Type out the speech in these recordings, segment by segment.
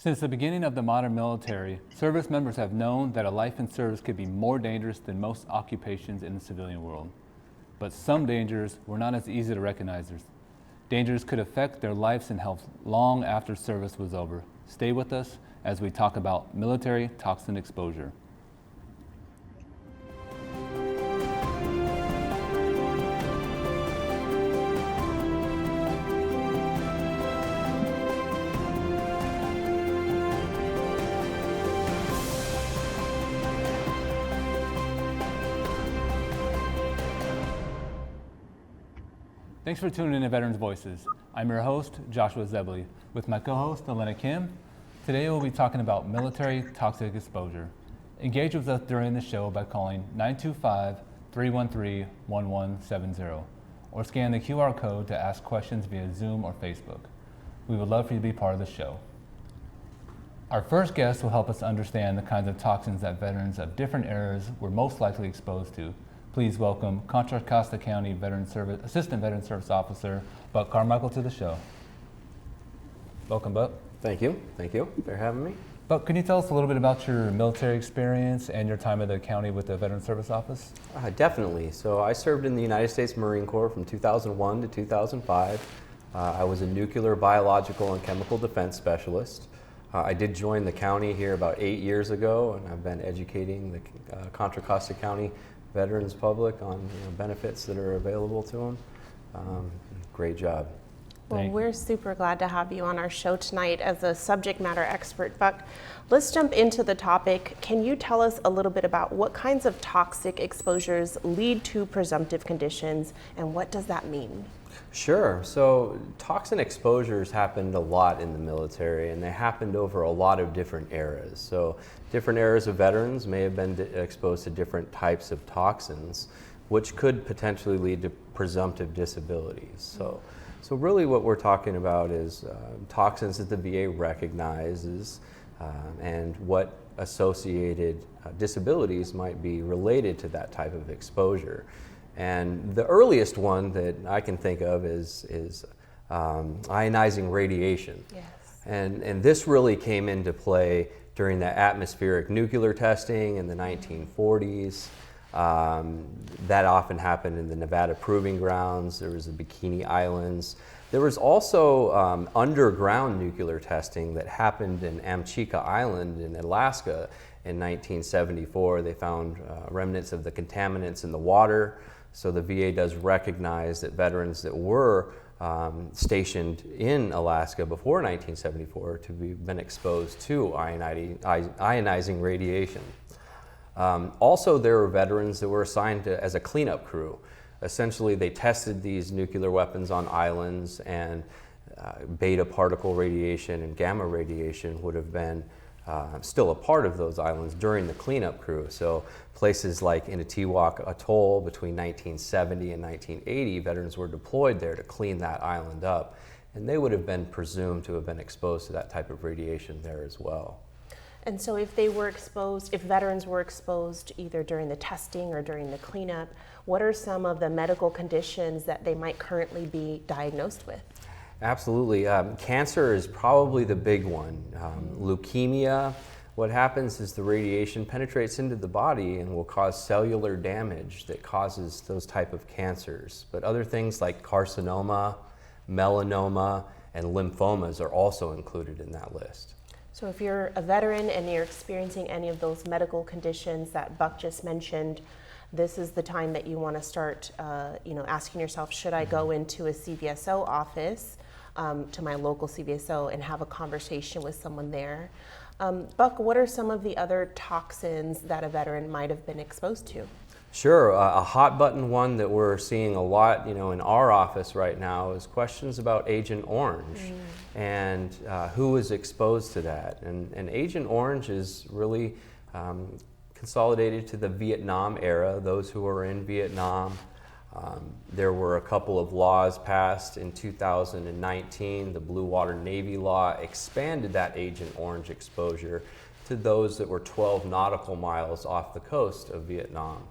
Since the beginning of the modern military, service members have known that a life in service could be more dangerous than most occupations in the civilian world. But some dangers were not as easy to recognize. Dangers could affect their lives and health long after service was over. Stay with us as we talk about military toxin exposure. Thanks for tuning in to Veterans Voices. I'm your host, Joshua Zebley, with my co-host, Elena Kim. Today we'll be talking about military toxic exposure. Engage with us during the show by calling 925-313-1170 or scan the QR code to ask questions via Zoom or Facebook. We would love for you to be part of the show. Our first guest will help us understand the kinds of toxins that veterans of different eras were most likely exposed to. Please welcome Contra Costa County Assistant Veteran Service Officer, Buck Carmichael, to the show. Welcome, Buck. Thank you for having me. Buck, can you tell us a little bit about your military experience and your time at the county with the Veteran Service Office? Definitely. So I served in the United States Marine Corps from 2001 to 2005. I was a nuclear, biological, and chemical defense specialist. I did join the county here about 8 years ago, and I've been educating the Contra Costa County veterans public on benefits that are available to them. Great job. Well, we're super glad to have you on our show tonight as a subject matter expert, Buck. Let's jump into the topic. Can you tell us a little bit about what kinds of toxic exposures lead to presumptive conditions, and what does that mean? Sure. So toxin exposures happened a lot in the military, and they happened over a lot of different eras. So different eras of veterans may have been exposed to different types of toxins, which could potentially lead to presumptive disabilities. So really what we're talking about is toxins that the VA recognizes and what associated disabilities might be related to that type of exposure. And the earliest one that I can think of is ionizing radiation. Yes. And this really came into play during the atmospheric nuclear testing in the 1940s. That often happened in the Nevada Proving Grounds. There was the Bikini Islands. There was also underground nuclear testing that happened in Amchitka Island in Alaska in 1974. They found remnants of the contaminants in the water. So the VA does recognize that veterans that were stationed in Alaska before 1974 to be been exposed to ionizing radiation. Also, there were veterans that were assigned as a cleanup crew. Essentially, they tested these nuclear weapons on islands, and beta particle radiation and gamma radiation would have been still a part of those islands during the cleanup crew. So places like Inutiwak Atoll between 1970 and 1980, veterans were deployed there to clean that island up, and they would have been presumed to have been exposed to that type of radiation there as well. And so if veterans were exposed either during the testing or during the cleanup, what are some of the medical conditions that they might currently be diagnosed with? Absolutely. Cancer is probably the big one. Leukemia, what happens is the radiation penetrates into the body and will cause cellular damage that causes those type of cancers. But other things like carcinoma, melanoma, and lymphomas are also included in that list. So if you're a veteran and you're experiencing any of those medical conditions that Buck just mentioned, this is the time that you want to start asking yourself, should I go into a CVSO office, to my local CVSO, and have a conversation with someone there? Buck, what are some of the other toxins that a veteran might have been exposed to? Sure. A hot button one that we're seeing a lot, in our office right now is questions about Agent Orange and who was exposed to that. And Agent Orange is really consolidated to the Vietnam era, those who were in Vietnam. There were a couple of laws passed in 2019. The Blue Water Navy Law expanded that Agent Orange exposure to those that were 12 nautical miles off the coast of Vietnam.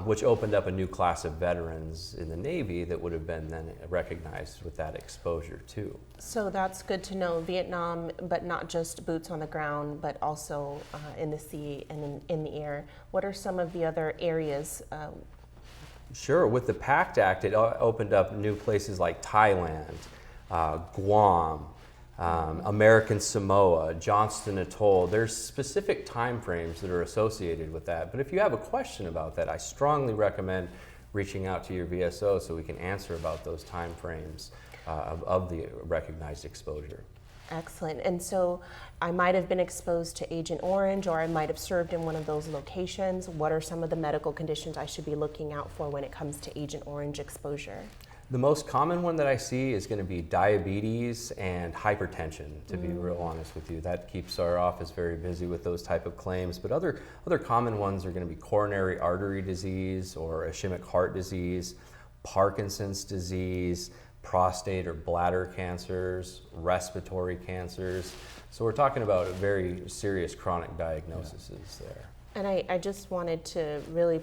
which opened up a new class of veterans in the Navy that would have been then recognized with that exposure too. So that's good to know. Vietnam, but not just boots on the ground, but also in the sea and in the air. What are some of the other areas? Sure, with the PACT Act, it opened up new places like Thailand, Guam, American Samoa, Johnston Atoll. There's specific time frames that are associated with that. But if you have a question about that, I strongly recommend reaching out to your VSO so we can answer about those time frames of the recognized exposure. Excellent. And so I might have been exposed to Agent Orange, or I might have served in one of those locations. What are some of the medical conditions I should be looking out for when it comes to Agent Orange exposure? The most common one that I see is going to be diabetes and hypertension, to be real honest with you. That keeps our office very busy with those type of claims. But other common ones are going to be coronary artery disease or ischemic heart disease, Parkinson's disease, prostate or bladder cancers, respiratory cancers. So we're talking about very serious chronic diagnoses there. And I just wanted to really,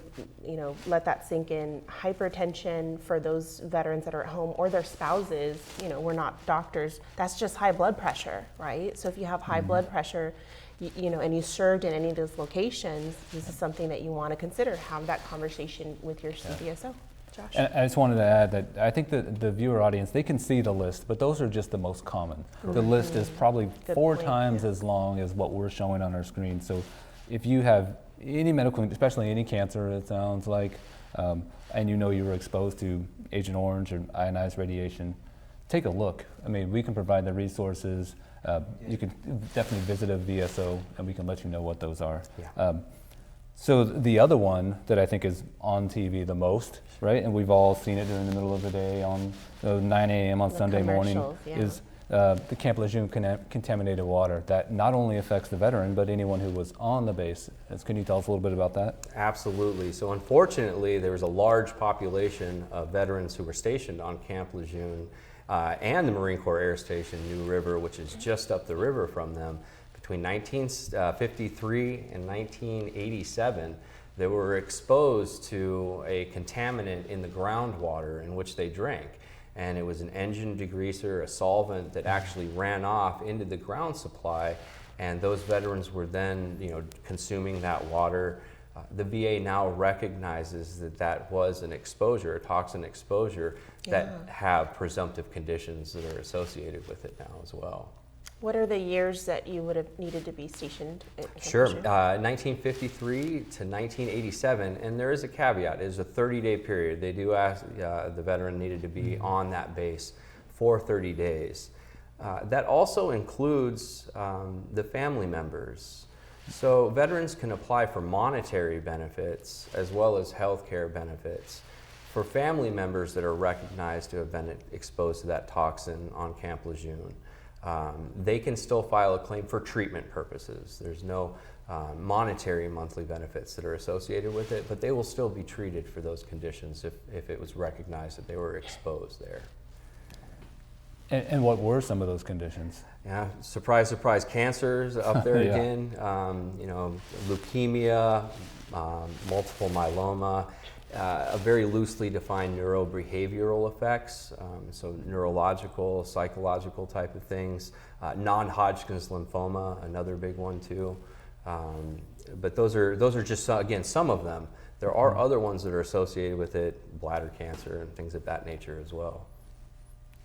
let that sink in. Hypertension for those veterans that are at home or their spouses, we're not doctors, that's just high blood pressure, right? So if you have high blood pressure, and you served in any of those locations, this is something that you want to consider. Have that conversation with your CVSO. Josh? And I just wanted to add that I think that the viewer audience, they can see the list, but those are just the most common. The list is probably Good 4 point, times as long as what we're showing on our screen. So if you have any medical, especially any cancer, it sounds like, and you were exposed to Agent Orange or ionized radiation, take a look. I mean, we can provide the resources. You can definitely visit a VSO and we can let you know what those are. Yeah. So the other one that I think is on TV the most, right, and we've all seen it during the middle of the day on 9 a.m. on The Sunday morning, commercials, is the Camp Lejeune contaminated water that not only affects the veteran, but anyone who was on the base. Can you tell us a little bit about that? Absolutely. So unfortunately, there was a large population of veterans who were stationed on Camp Lejeune and the Marine Corps Air Station, New River, which is just up the river from them. Between 1953 and 1987, they were exposed to a contaminant in the groundwater in which they drank. And it was an engine degreaser, a solvent that actually ran off into the ground supply. And those veterans were then, consuming that water. The VA now recognizes that was an exposure, a toxin exposure, that have presumptive conditions that are associated with it now as well. What are the years that you would have needed to be stationed at Camp Sure, Lejeune? 1953 to 1987, and there is a caveat. It is a 30-day period. They do ask the veteran needed to be on that base for 30 days. That also includes the family members. So veterans can apply for monetary benefits as well as health care benefits for family members that are recognized to have been exposed to that toxin on Camp Lejeune. They can still file a claim for treatment purposes. There's no monetary monthly benefits that are associated with it, but they will still be treated for those conditions if it was recognized that they were exposed there. And what were some of those conditions? Yeah, surprise, surprise, cancers up there Yeah. again, leukemia, multiple myeloma, a very loosely defined neurobehavioral effects, so neurological, psychological type of things. Non-Hodgkin's lymphoma, another big one too. But those are just, again, some of them. There are other ones that are associated with it, bladder cancer and things of that nature as well.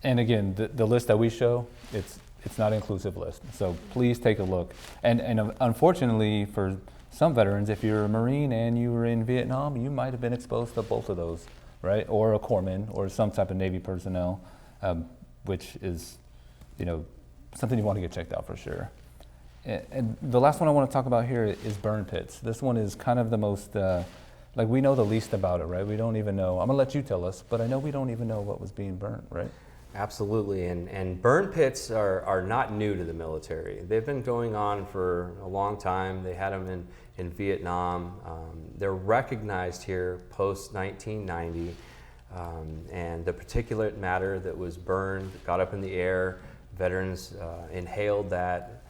And again, the list that we show, it's not an inclusive list. So please take a look. And unfortunately for some veterans, if you're a Marine and you were in Vietnam, you might have been exposed to both of those, right? Or a corpsman or some type of Navy personnel, which is, something you want to get checked out for sure. And the last one I want to talk about here is burn pits. This one is kind of the most, we know the least about it, right? We don't even know. I'm going to let you tell us, but I know we don't even know what was being burnt, right? Absolutely, and burn pits are not new to the military. They've been going on for a long time. They had them in Vietnam. They're recognized here post-1990, and the particulate matter that was burned got up in the air. Veterans inhaled that,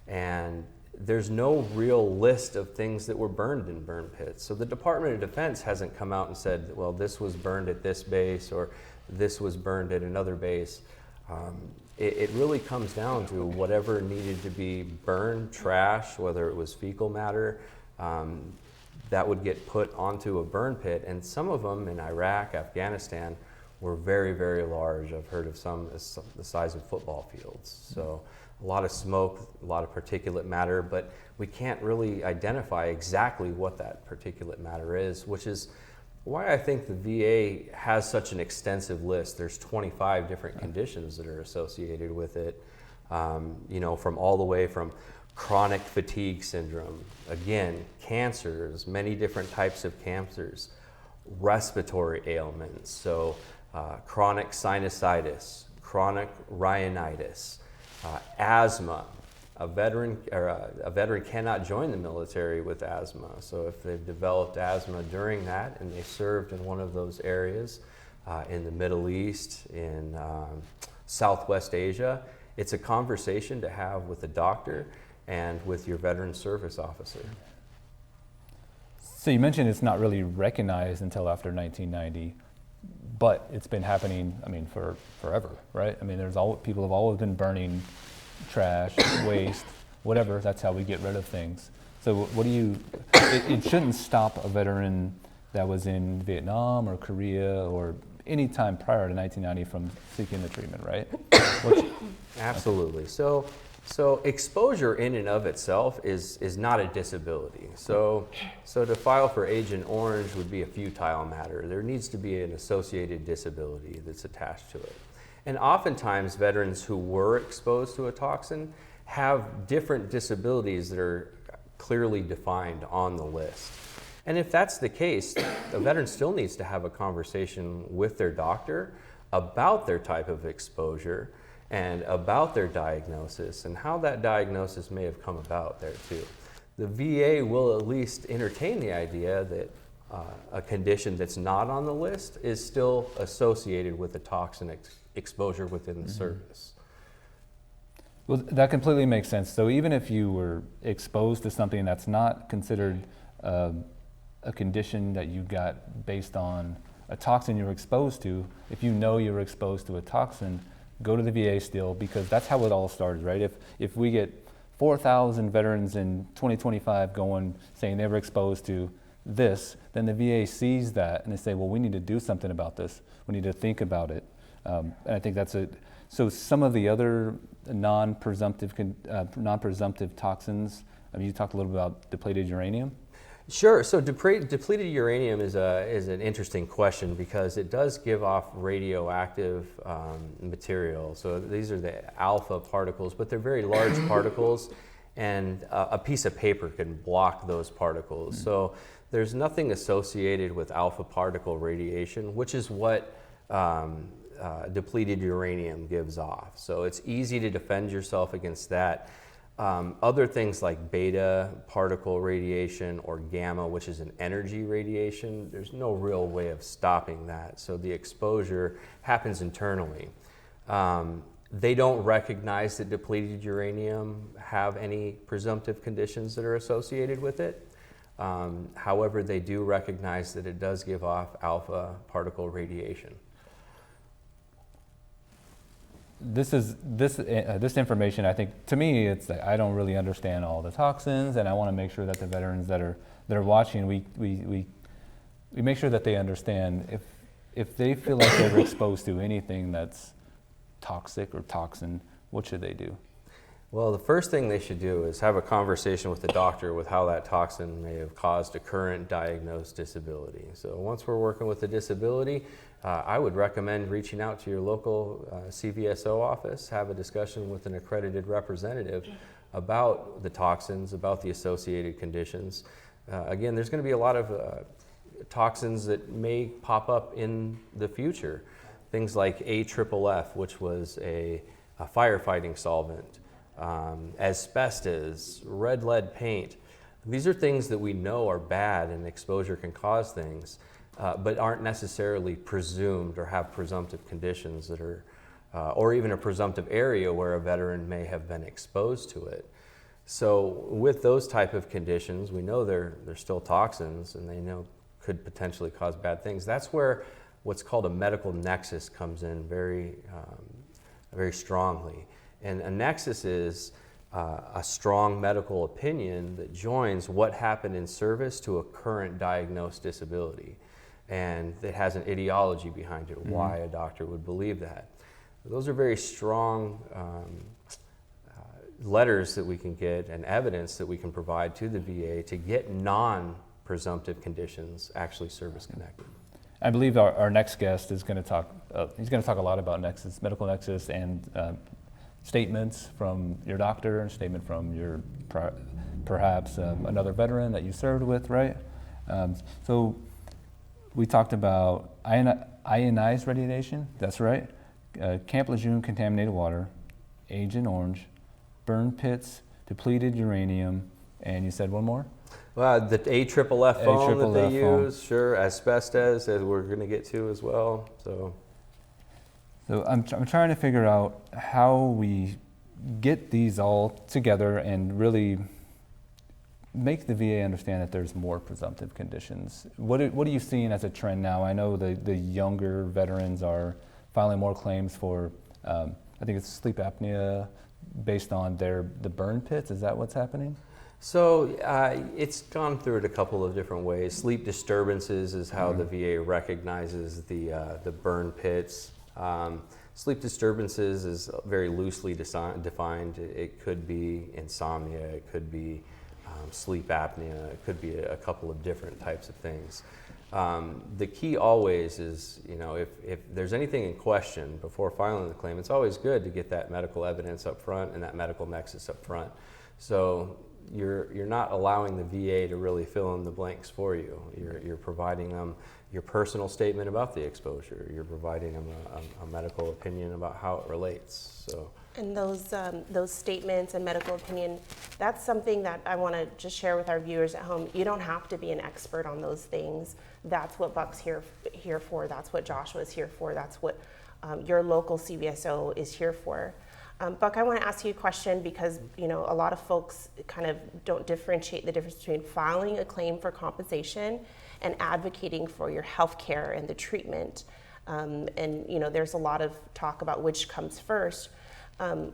and there's no real list of things that were burned in burn pits. So the Department of Defense hasn't come out and said, well, this was burned at this base or this was burned at another base. It really comes down to whatever needed to be burned, trash, whether it was fecal matter, that would get put onto a burn pit. And some of them in Iraq, Afghanistan, were very, very large. I've heard of some as the size of football fields. So a lot of smoke, a lot of particulate matter, but we can't really identify exactly what that particulate matter is, which is why I think the VA has such an extensive list. There's 25 different conditions that are associated with it, from all the way from chronic fatigue syndrome, again, cancers, many different types of cancers, respiratory ailments, so chronic sinusitis, chronic rhinitis, asthma. A veteran cannot join the military with asthma. So if they've developed asthma during that and they served in one of those areas in the Middle East, in Southwest Asia, it's a conversation to have with the doctor and with your veteran service officer. So you mentioned it's not really recognized until after 1990, but it's been happening, for forever, right? People have always been burning trash, waste, whatever. That's how we get rid of things. So it shouldn't stop a veteran that was in Vietnam or Korea or any time prior to 1990 from seeking the treatment, right? Absolutely. So exposure in and of itself is not a disability. So to file for Agent Orange would be a futile matter. There needs to be an associated disability that's attached to it. And oftentimes veterans who were exposed to a toxin have different disabilities that are clearly defined on the list. And if that's the case, the veteran still needs to have a conversation with their doctor about their type of exposure and about their diagnosis and how that diagnosis may have come about there too. The VA will at least entertain the idea that a condition that's not on the list is still associated with a toxin exposure within the service. Well, that completely makes sense. So even if you were exposed to something that's not considered a condition that you got based on a toxin you were exposed to, if you know you were exposed to a toxin, go to the VA still, because that's how it all started, right? If we get 4,000 veterans in 2025 saying they were exposed to this, then the VA sees that and they say, well, we need to do something about this. We need to think about it. And I think that's it. So some of the other non-presumptive toxins, you talked a little bit about depleted uranium. Sure. So depleted uranium is an interesting question because it does give off radioactive material. So these are the alpha particles, but they're very large particles, and a piece of paper can block those particles. So there's nothing associated with alpha particle radiation, which is what depleted uranium gives off. So it's easy to defend yourself against that. Other things like beta particle radiation or gamma, which is an energy radiation, there's no real way of stopping that. So the exposure happens internally. They don't recognize that depleted uranium have any presumptive conditions that are associated with it. However, they do recognize that it does give off alpha particle radiation. This information, I think, to me, it's like I don't really understand all the toxins, and I want to make sure that the veterans that are watching, we make sure that they understand if they feel like they're exposed to anything that's toxic or toxin, what should they do? Well, the first thing they should do is have a conversation with the doctor with how that toxin may have caused a current diagnosed disability. So once we're working with the disability, I would recommend reaching out to your local CVSO office, have a discussion with an accredited representative about the toxins, about the associated conditions. Again, there's going to be a lot of toxins that may pop up in the future. Things like AFFF, which was a firefighting solvent, asbestos, red lead paint. These are things that we know are bad and exposure can cause things, but aren't necessarily presumed or have presumptive conditions that are, or even a presumptive area where a veteran may have been exposed to it. So with those type of conditions, we know they're still toxins, and they know could potentially cause bad things. That's where what's called a medical nexus comes in very strongly. And a nexus is a strong medical opinion that joins what happened in service to a current diagnosed disability. And it has an ideology behind it, why a doctor would believe that. Those are very strong letters that we can get and evidence that we can provide to the VA to get non-presumptive conditions actually service connected. I believe our next guest is going to talk. He's going to talk a lot about nexus, medical nexus, and statements from your doctor, and statement from your perhaps another veteran that you served with, right? So we talked about ionized radiation. That's right. Camp Lejeune contaminated water, Agent Orange, burn pits, depleted uranium, and you said one more? Well, the AFFF foam that they foam. use, sure, asbestos, as we're going to get to as well. So I'm trying to figure out how we get these all together and really make the VA understand that there's more presumptive conditions. What are you seeing as a trend now? I know the younger veterans are filing more claims for, I think it's sleep apnea based on the burn pits. Is that what's happening? So it's gone through it a couple of different ways. Sleep disturbances is how the VA recognizes the burn pits. Sleep disturbances is very loosely defined. It could be insomnia, it could be sleep apnea, it could be a couple of different types of things. The key always is, if there's anything in question before filing the claim, it's always good to get that medical evidence up front and that medical nexus up front. So you're not allowing the VA to really fill in the blanks for you. You're providing them your personal statement about the exposure. You're providing them a medical opinion about how it relates. So. And those statements and medical opinion, that's something that I want to just share with our viewers at home. You don't have to be an expert on those things. That's what Buck's here for. That's what Joshua's here for. That's what your local CVSO is here for. Buck, I want to ask you a question because a lot of folks kind of don't differentiate the difference between filing a claim for compensation and advocating for your health care and the treatment. And there's a lot of talk about which comes first.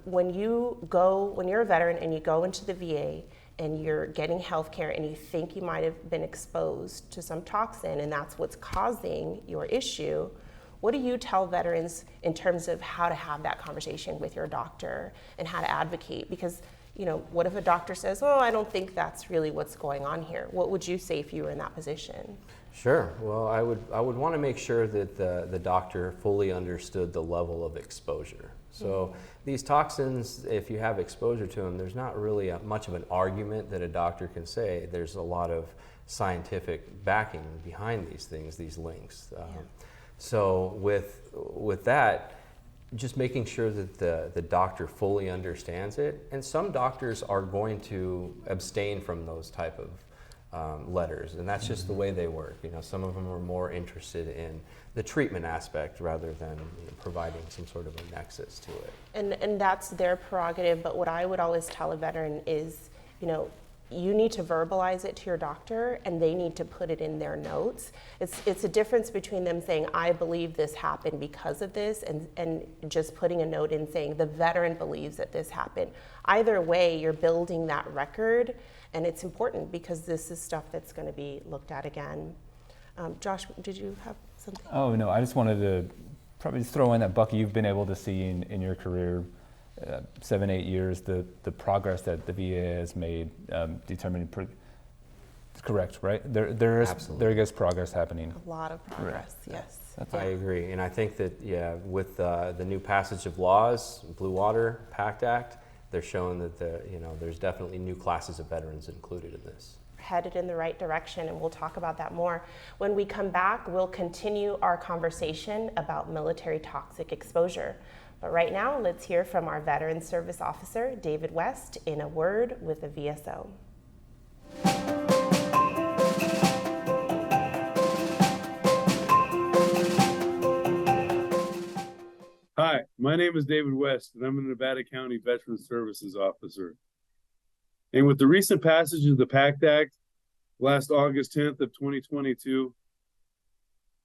When you're a veteran and you go into the VA and you're getting health care and you think you might have been exposed to some toxin and that's what's causing your issue, what do you tell veterans in terms of how to have that conversation with your doctor and how to advocate? Because, what if a doctor says, oh, I don't think that's really what's going on here? What would you say if you were in that position? Sure. Well, I would want to make sure that the doctor fully understood the level of exposure. So these toxins, if you have exposure to them, there's not really much of an argument that a doctor can say. There's a lot of scientific backing behind these things, these links. So with that, just making sure that the doctor fully understands it. And some doctors are going to abstain from those type of letters, and that's just the way they work. Some of them are more interested in the treatment aspect rather than providing some sort of a nexus to it. And that's their prerogative, but what I would always tell a veteran is, you need to verbalize it to your doctor and they need to put it in their notes. It's a difference between them saying, I believe this happened because of this, and just putting a note in saying the veteran believes that this happened. Either way, you're building that record, and it's important because this is stuff that's going to be looked at again. Josh, did you have something? Oh, no, I just wanted to probably throw in that, Bucky, you've been able to see in your career 7-8 years, the progress that the VA has made determining correct, right? There is progress happening. A lot of progress, yes. I agree, and I think that with the new passage of laws, Blue Water PACT Act, they're showing that there's definitely new classes of veterans included in this. Headed in the right direction, and we'll talk about that more. When we come back, we'll continue our conversation about military toxic exposure. But right now, let's hear from our Veteran Service Officer, David West, in a word with a VSO. Hi, my name is David West, and I'm a Nevada County Veteran Services Officer. And with the recent passage of the PACT Act last August 10th of 2022,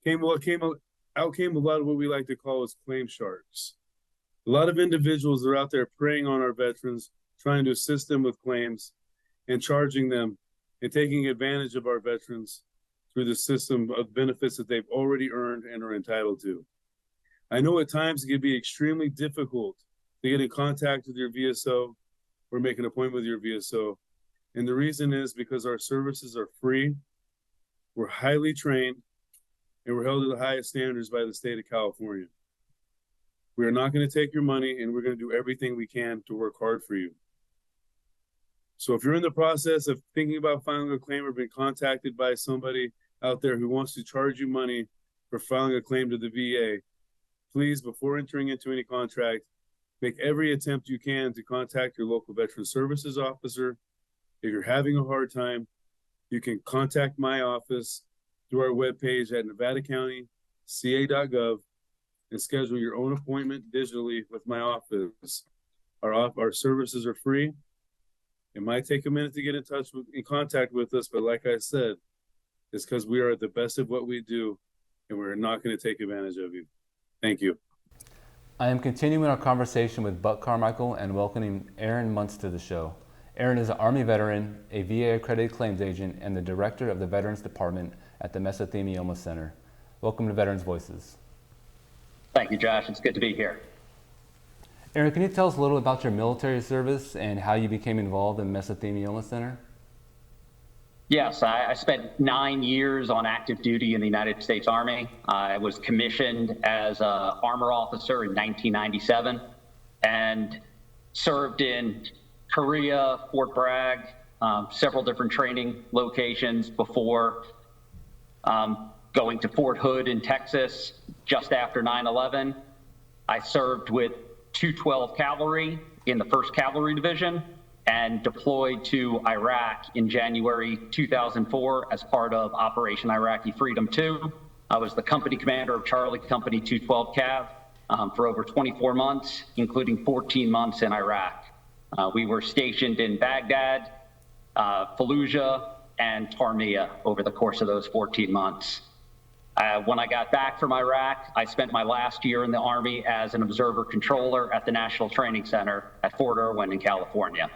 came a lot of what we like to call as claim sharks. A lot of individuals are out there preying on our veterans, trying to assist them with claims and charging them and taking advantage of our veterans through the system of benefits that they've already earned and are entitled to. I know at times it can be extremely difficult to get in contact with your VSO or make an appointment with your VSO. And the reason is because our services are free, we're highly trained, and we're held to the highest standards by the state of California. We are not going to take your money, and we're going to do everything we can to work hard for you. So if you're in the process of thinking about filing a claim or been contacted by somebody out there who wants to charge you money for filing a claim to the VA, please, before entering into any contract, make every attempt you can to contact your local Veteran Services officer. If you're having a hard time, you can contact my office through our webpage at nevadacountyca.gov and schedule your own appointment digitally with my office. Our services are free. It might take a minute to get in contact with us, but like I said, it's because we are the best of what we do, and we're not going to take advantage of you. Thank you. I am continuing our conversation with Buck Carmichael and welcoming Aaron Muntz to the show. Aaron is an Army veteran, a VA accredited claims agent, and the director of the Veterans Department at the Mesothelioma Center. Welcome to Veterans Voices. Thank you, Josh. It's good to be here. Aaron, can you tell us a little about your military service and how you became involved in Mesothelioma Center? Yes, I spent 9 years on active duty in the United States Army. I was commissioned as an armor officer in 1997 and served in Korea, Fort Bragg, several different training locations before going to Fort Hood in Texas just after 9/11. I served with 212 Cavalry in the 1st Cavalry Division and deployed to Iraq in January 2004 as part of Operation Iraqi Freedom 2. I was the company commander of Charlie Company 212 Cav for over 24 months, including 14 months in Iraq. We were stationed in Baghdad, Fallujah, and Tarimiyah over the course of those 14 months. When I got back from Iraq, I spent my last year in the Army as an observer controller at the National Training Center at Fort Irwin in California.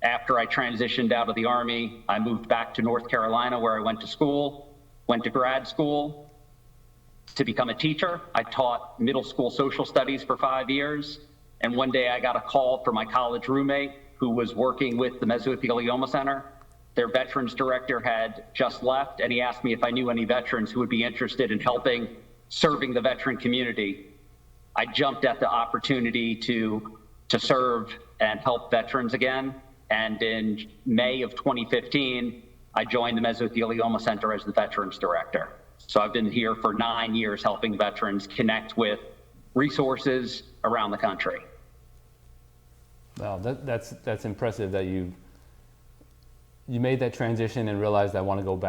After I transitioned out of the Army, I moved back to North Carolina where I went to grad school to become a teacher. I taught middle school social studies for 5 years. And one day I got a call from my college roommate who was working with the Mesothelioma Center. Their veterans director had just left, and he asked me if I knew any veterans who would be interested in serving the veteran community. I jumped at the opportunity to serve and help veterans again. And in May of 2015, I joined the Mesothelioma Center as the veterans director. So I've been here for 9 years helping veterans connect with resources around the country. Wow, that's impressive that you made that transition and realized I want to help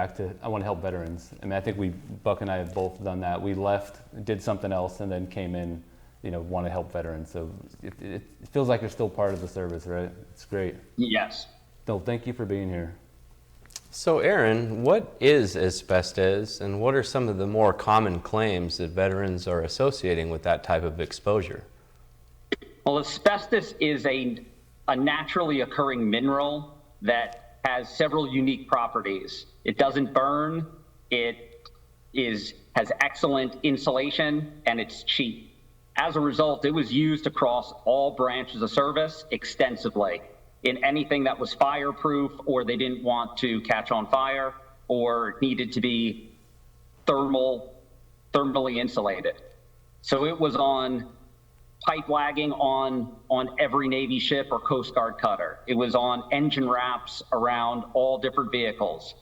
veterans. I mean, I think Buck and I have both done that. We left, did something else, and then came in, want to help veterans. So it feels like you're still part of the service, right? It's great. Yes. No, thank you for being here. So Aaron, what is asbestos, and what are some of the more common claims that veterans are associating with that type of exposure? Well, asbestos is a naturally occurring mineral that has several unique properties. It doesn't burn, it has excellent insulation, and it's cheap. As a result, it was used across all branches of service extensively in anything that was fireproof or they didn't want to catch on fire or needed to be thermally insulated. So it was on pipe lagging on every Navy ship or Coast Guard cutter. It was on engine wraps around all different vehicles,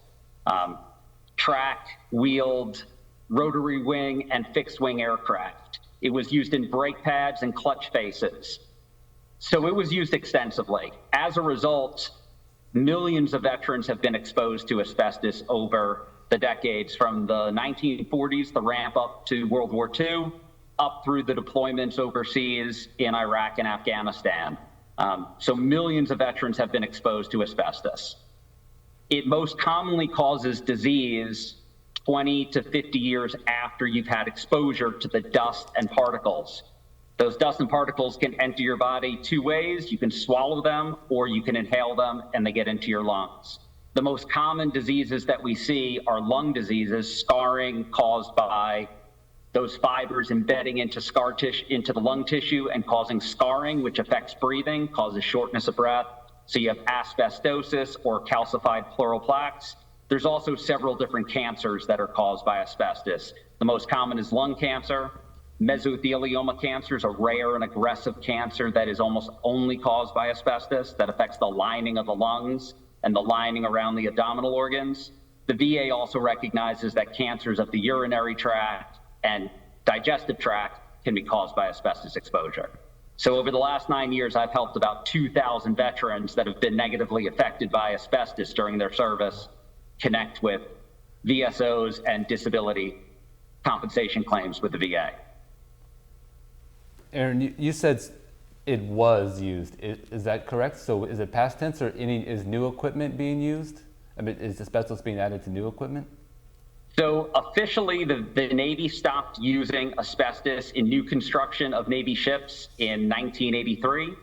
track, wheeled, rotary wing, and fixed wing aircraft. It was used in brake pads and clutch faces. So it was used extensively. As a result, millions of veterans have been exposed to asbestos over the decades, from the 1940s, the ramp up to World War II, up through the deployments overseas in Iraq and Afghanistan. So millions of veterans have been exposed to asbestos. It most commonly causes disease 20 to 50 years after you've had exposure to the dust and particles. Those dust and particles can enter your body two ways. You can swallow them or you can inhale them and they get into your lungs. The most common diseases that we see are lung diseases, scarring caused by those fibers embedding into scar tissue, into the lung tissue and causing scarring, which affects breathing, causes shortness of breath. So you have asbestosis or calcified pleural plaques. There's also several different cancers that are caused by asbestos. The most common is lung cancer. Mesothelioma cancer is a rare and aggressive cancer that is almost only caused by asbestos, that affects the lining of the lungs and the lining around the abdominal organs. The VA also recognizes that cancers of the urinary tract and digestive tract can be caused by asbestos exposure. So over the last 9 years, I've helped about 2,000 veterans that have been negatively affected by asbestos during their service connect with VSOs and disability compensation claims with the VA. Aaron, you said it was used. Is that correct? So is it past tense or is new equipment being used? I mean, is asbestos being added to new equipment? So officially, the Navy stopped using asbestos in new construction of Navy ships in 1983.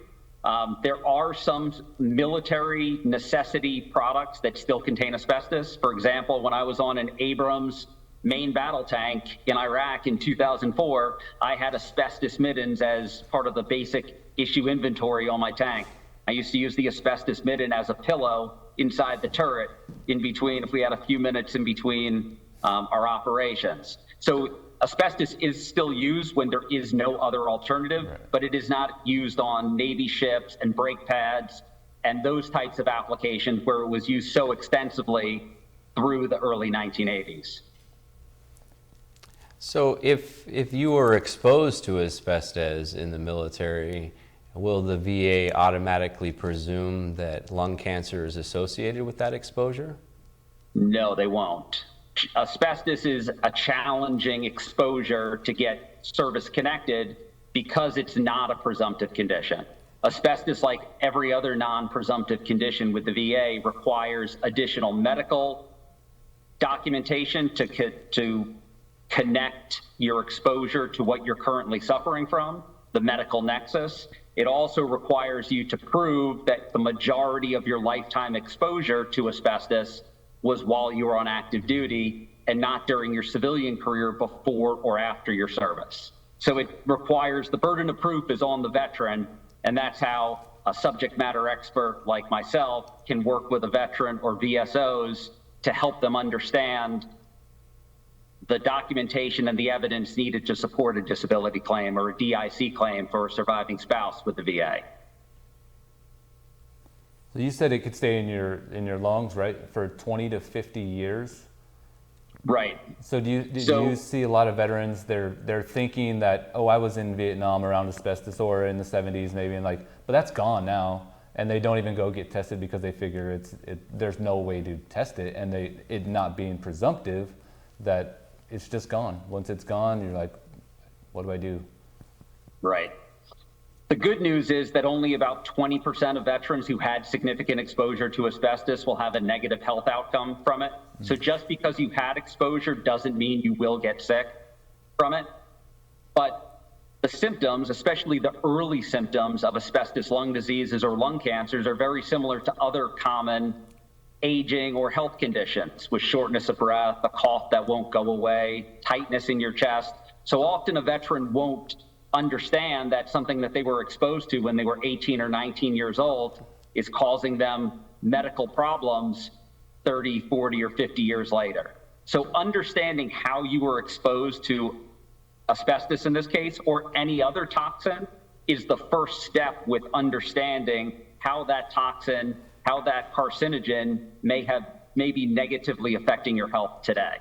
There are some military necessity products that still contain asbestos. For example, when I was on an Abrams main battle tank in Iraq in 2004, I had asbestos middens as part of the basic issue inventory on my tank. I used to use the asbestos midden as a pillow inside the turret in between, if we had a few minutes in between our operations. So asbestos is still used when there is no other alternative, right, but it is not used on Navy ships and brake pads and those types of applications where it was used so extensively through the early 1980s. So if you were exposed to asbestos in the military, will the VA automatically presume that lung cancer is associated with that exposure? No, they won't. Asbestos is a challenging exposure to get service connected because it's not a presumptive condition. Asbestos, like every other non-presumptive condition with the VA, requires additional medical documentation to connect your exposure to what you're currently suffering from, the medical nexus. It also requires you to prove that the majority of your lifetime exposure to asbestos was while you were on active duty and not during your civilian career before or after your service. So it requires, the burden of proof is on the veteran, and that's how a subject matter expert like myself can work with a veteran or VSOs to help them understand the documentation and the evidence needed to support a disability claim or a DIC claim for a surviving spouse with the VA. So you said it could stay in your lungs, right, for 20 to 50 years? Right. So do you see a lot of veterans, they're thinking that, oh, I was in Vietnam around asbestos or in the 70s maybe, and but that's gone now, and they don't even go get tested because they figure there's no way to test it, and it not being presumptive that it's just gone. Once it's gone, you're like, what do I do? Right. The good news is that only about 20% of veterans who had significant exposure to asbestos will have a negative health outcome from it. So just because you had exposure doesn't mean you will get sick from it. But the symptoms, especially the early symptoms of asbestos lung diseases or lung cancers, are very similar to other common aging or health conditions, with shortness of breath, a cough that won't go away, tightness in your chest. So often a veteran won't understand that something that they were exposed to when they were 18 or 19 years old is causing them medical problems 30, 40, or 50 years later. So understanding how you were exposed to asbestos in this case, or any other toxin, is the first step with understanding how that toxin, how that carcinogen may be negatively affecting your health today.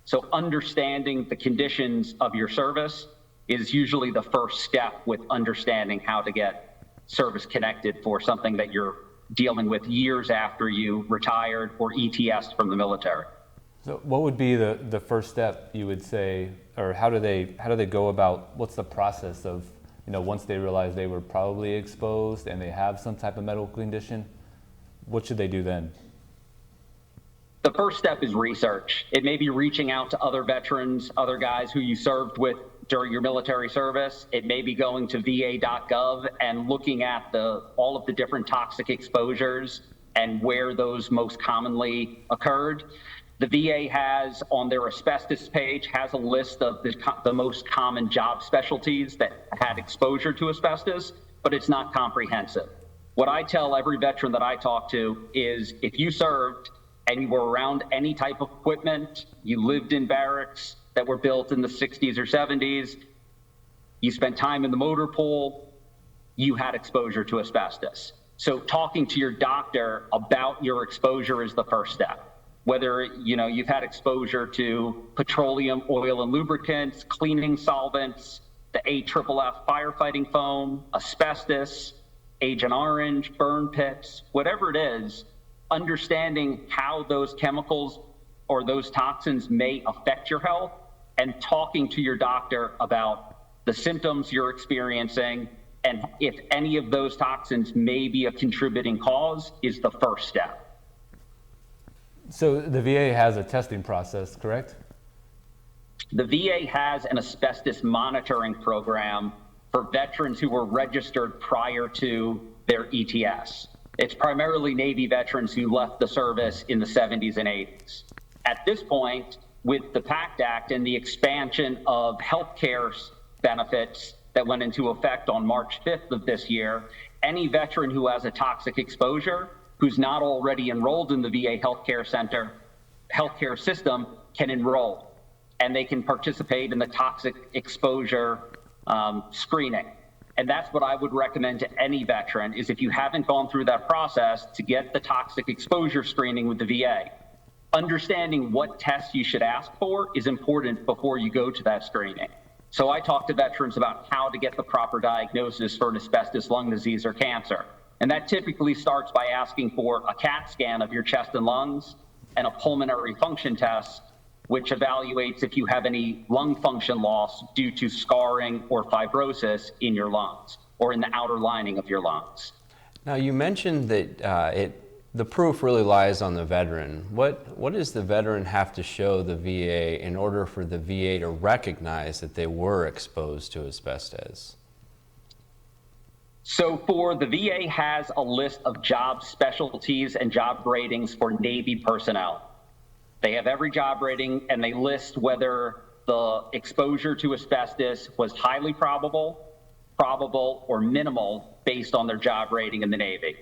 So understanding the conditions of your service is usually the first step with understanding how to get service connected for something that you're dealing with years after you retired or ETS'd from the military. So what would be the first step, you would say, or how do they go about, what's the process of once they realize they were probably exposed and they have some type of medical condition, what should they do then? The first step is research. It may be reaching out to other veterans, other guys who you served with during your military service. It may be going to va.gov and looking at all of the different toxic exposures and where those most commonly occurred. The VA has, on their asbestos page, has a list of the most common job specialties that had exposure to asbestos, but it's not comprehensive. What I tell every veteran that I talk to is if you served and you were around any type of equipment, you lived in barracks that were built in the 60s or 70s, you spent time in the motor pool, you had exposure to asbestos. So talking to your doctor about your exposure is the first step. Whether you've had exposure to petroleum, oil, and lubricants, cleaning solvents, the AFFF firefighting foam, asbestos, Agent Orange, burn pits, whatever it is, understanding how those chemicals or those toxins may affect your health and talking to your doctor about the symptoms you're experiencing and if any of those toxins may be a contributing cause is the first step. So the VA has a testing process, correct? The VA has an asbestos monitoring program for veterans who were registered prior to their ETS. It's primarily Navy veterans who left the service in the 70s and 80s. At this point, with the PACT Act and the expansion of healthcare benefits that went into effect on March 5th of this year, any veteran who has a toxic exposure, who's not already enrolled in the VA healthcare system, can enroll, and they can participate in the toxic exposure screening. And that's what I would recommend to any veteran is if you haven't gone through that process to get the toxic exposure screening with the VA. Understanding what tests you should ask for is important before you go to that screening. So I talk to veterans about how to get the proper diagnosis for an asbestos lung disease or cancer. And that typically starts by asking for a CAT scan of your chest and lungs and a pulmonary function test, which evaluates if you have any lung function loss due to scarring or fibrosis in your lungs or in the outer lining of your lungs. Now, you mentioned that the proof really lies on the veteran. What does the veteran have to show the VA in order for the VA to recognize that they were exposed to asbestos? So the VA has a list of job specialties and job ratings for Navy personnel. They have every job rating and they list whether the exposure to asbestos was highly probable, or minimal based on their job rating in the Navy.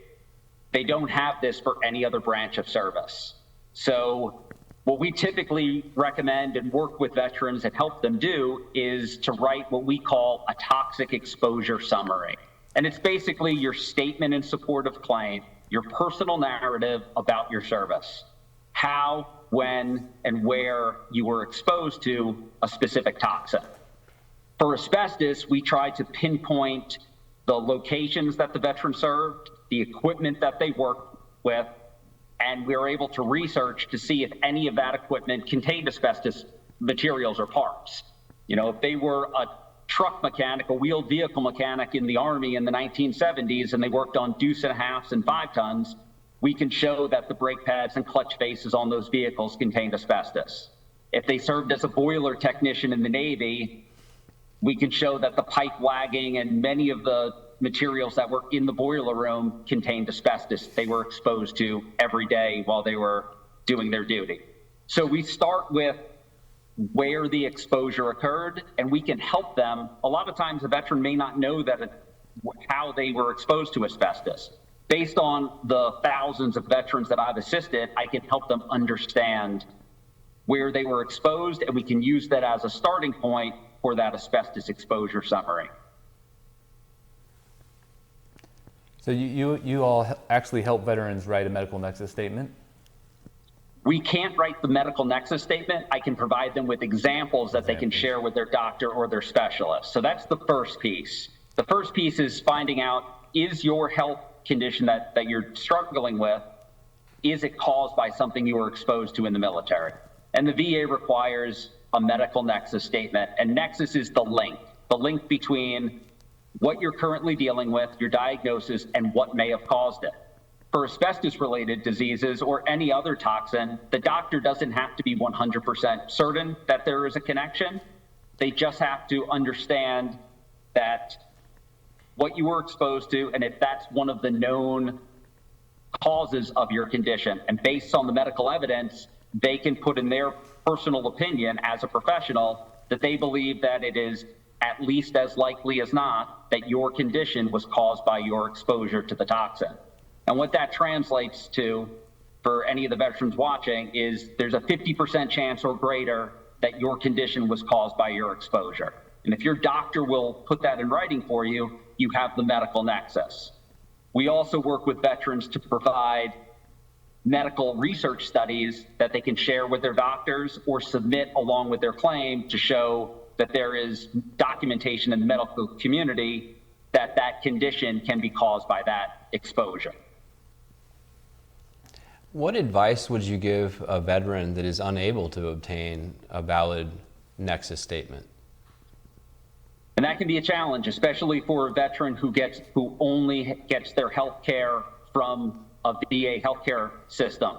They don't have this for any other branch of service. So what we typically recommend and work with veterans and help them do is to write what we call a toxic exposure summary. And it's basically your statement in support of claim, your personal narrative about your service, how, when, and where you were exposed to a specific toxin. For asbestos, we try to pinpoint the locations that the veteran served, the equipment that they worked with, and we were able to research to see if any of that equipment contained asbestos materials or parts. If they were a truck mechanic, a wheeled vehicle mechanic in the Army in the 1970s, and they worked on deuce and a halves and 5 tons, we can show that the brake pads and clutch faces on those vehicles contained asbestos. If they served as a boiler technician in the Navy, we can show that the pipe wagging and many of the materials that were in the boiler room contained asbestos they were exposed to every day while they were doing their duty. So we start with where the exposure occurred, and we can help them. A lot of times a veteran may not know how they were exposed to asbestos. Based on the thousands of veterans that I've assisted, I can help them understand where they were exposed, and we can use that as a starting point for that asbestos exposure summary. So you all actually help veterans write a medical nexus statement? We can't write the medical nexus statement. I can provide them with examples that they can share with their doctor or their specialist. So that's the first piece. The first piece is finding out, is your health condition that you're struggling with, is it caused by something you were exposed to in the military? And the VA requires a medical nexus statement. And nexus is the link between what you're currently dealing with, your diagnosis, and what may have caused it. For asbestos-related diseases or any other toxin, the doctor doesn't have to be 100% certain that there is a connection. They just have to understand that what you were exposed to, and if that's one of the known causes of your condition. And based on the medical evidence, they can put in their personal opinion as a professional that they believe that it is at least as likely as not that your condition was caused by your exposure to the toxin. And what that translates to for any of the veterans watching is there's a 50% chance or greater that your condition was caused by your exposure. And if your doctor will put that in writing for you, you have the medical nexus. We also work with veterans to provide medical research studies that they can share with their doctors or submit along with their claim to show that there is documentation in the medical community that that condition can be caused by that exposure. What advice would you give a veteran that is unable to obtain a valid nexus statement? And that can be a challenge, especially for a veteran who only gets their health care from a VA healthcare system.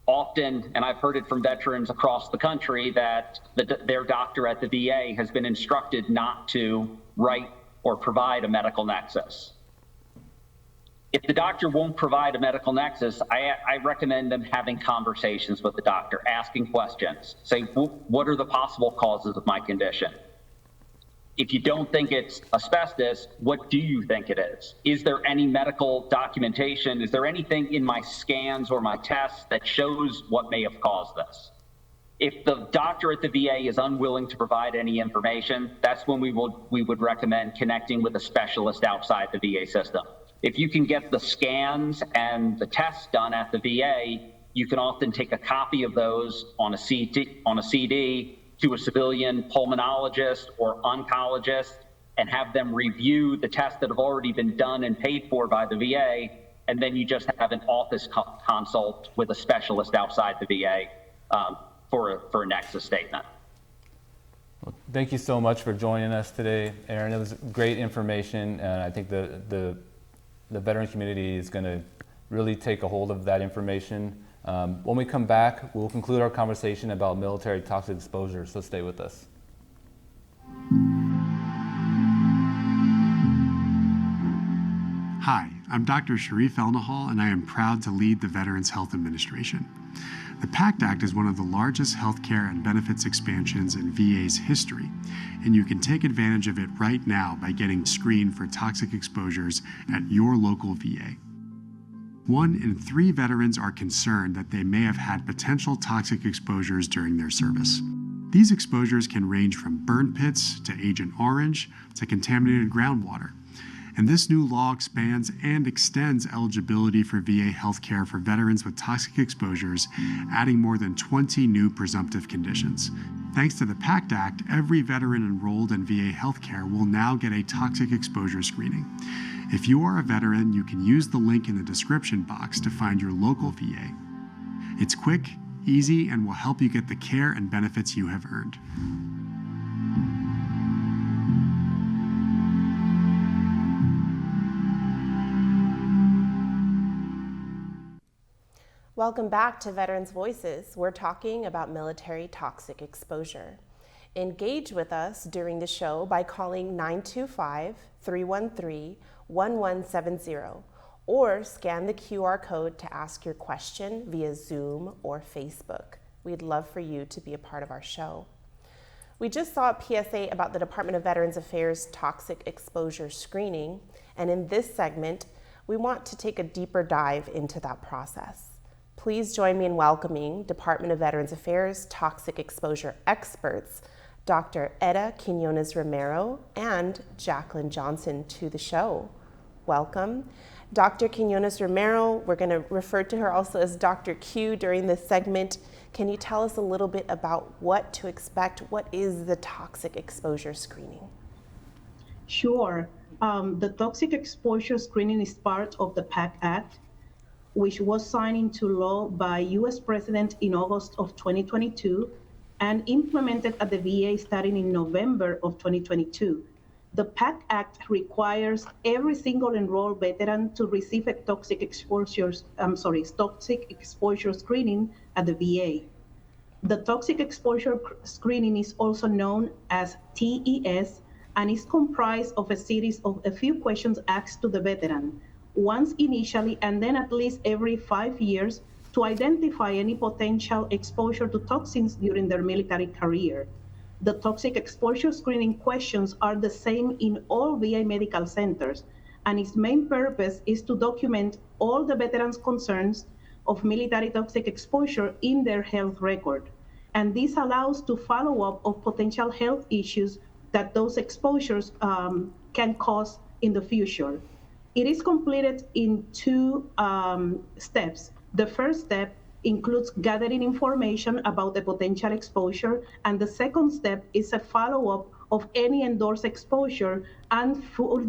Often, and I've heard it from veterans across the country, that their doctor at the VA has been instructed not to write or provide a medical nexus. If the doctor won't provide a medical nexus, I recommend them having conversations with the doctor, asking questions, saying, what are the possible causes of my condition? If you don't think it's asbestos, what do you think it is? Is there any medical documentation? Is there anything in my scans or my tests that shows what may have caused this? If the doctor at the VA is unwilling to provide any information, that's when we would recommend connecting with a specialist outside the VA system. If you can get the scans and the tests done at the VA, you can often take a copy of those on a CD to a civilian pulmonologist or oncologist and have them review the tests that have already been done and paid for by the VA, and then you just have an office consult with a specialist outside the VA for a nexus statement. Well, thank you so much for joining us today, Aaron. It was great information, and I think the veteran community is going to really take a hold of that information. When we come back, we'll conclude our conversation about military toxic exposure, so stay with us. Hi, I'm Dr. Sharif Elnahal, and I am proud to lead the Veterans Health Administration. The PACT Act is one of the largest healthcare and benefits expansions in VA's history, and you can take advantage of it right now by getting screened for toxic exposures at your local VA. 1 in 3 veterans are concerned that they may have had potential toxic exposures during their service. These exposures can range from burn pits to Agent Orange to contaminated groundwater. And this new law expands and extends eligibility for VA healthcare for veterans with toxic exposures, adding more than 20 new presumptive conditions. Thanks to the PACT Act, every veteran enrolled in VA healthcare will now get a toxic exposure screening. If you are a veteran, you can use the link in the description box to find your local VA. It's quick, easy, and will help you get the care and benefits you have earned. Welcome back to Veterans Voices. We're talking about military toxic exposure. Engage with us during the show by calling 925-313-1170 or scan the QR code to ask your question via Zoom or Facebook. We'd love for you to be a part of our show. We just saw a PSA about the Department of Veterans Affairs toxic exposure screening, and in this segment, we want to take a deeper dive into that process. Please join me in welcoming Department of Veterans Affairs toxic exposure experts, Dr. Eda Quinones-Romero and Jacqueline Johnson, to the show. Welcome. Dr. Quinones-Romero, we're going to refer to her also as Dr. Q during this segment. Can you tell us a little bit about what to expect? What is the toxic exposure screening? Sure. The toxic exposure screening is part of the PACT Act, which was signed into law by U.S. President in August of 2022 and implemented at the VA starting in November of 2022. The PACT Act requires every single enrolled veteran to receive a toxic exposure screening at the VA. The toxic exposure screening is also known as TES and is comprised of a series of a few questions asked to the veteran, once initially and then at least every 5 years, to identify any potential exposure to toxins during their military career. The toxic exposure screening questions are the same in all VA medical centers, and its main purpose is to document all the veterans' concerns of military toxic exposure in their health record. And this allows to follow up of potential health issues that those exposures can cause in the future. It is completed in two steps. The first step includes gathering information about the potential exposure, and the second step is a follow-up of any endorsed exposure and full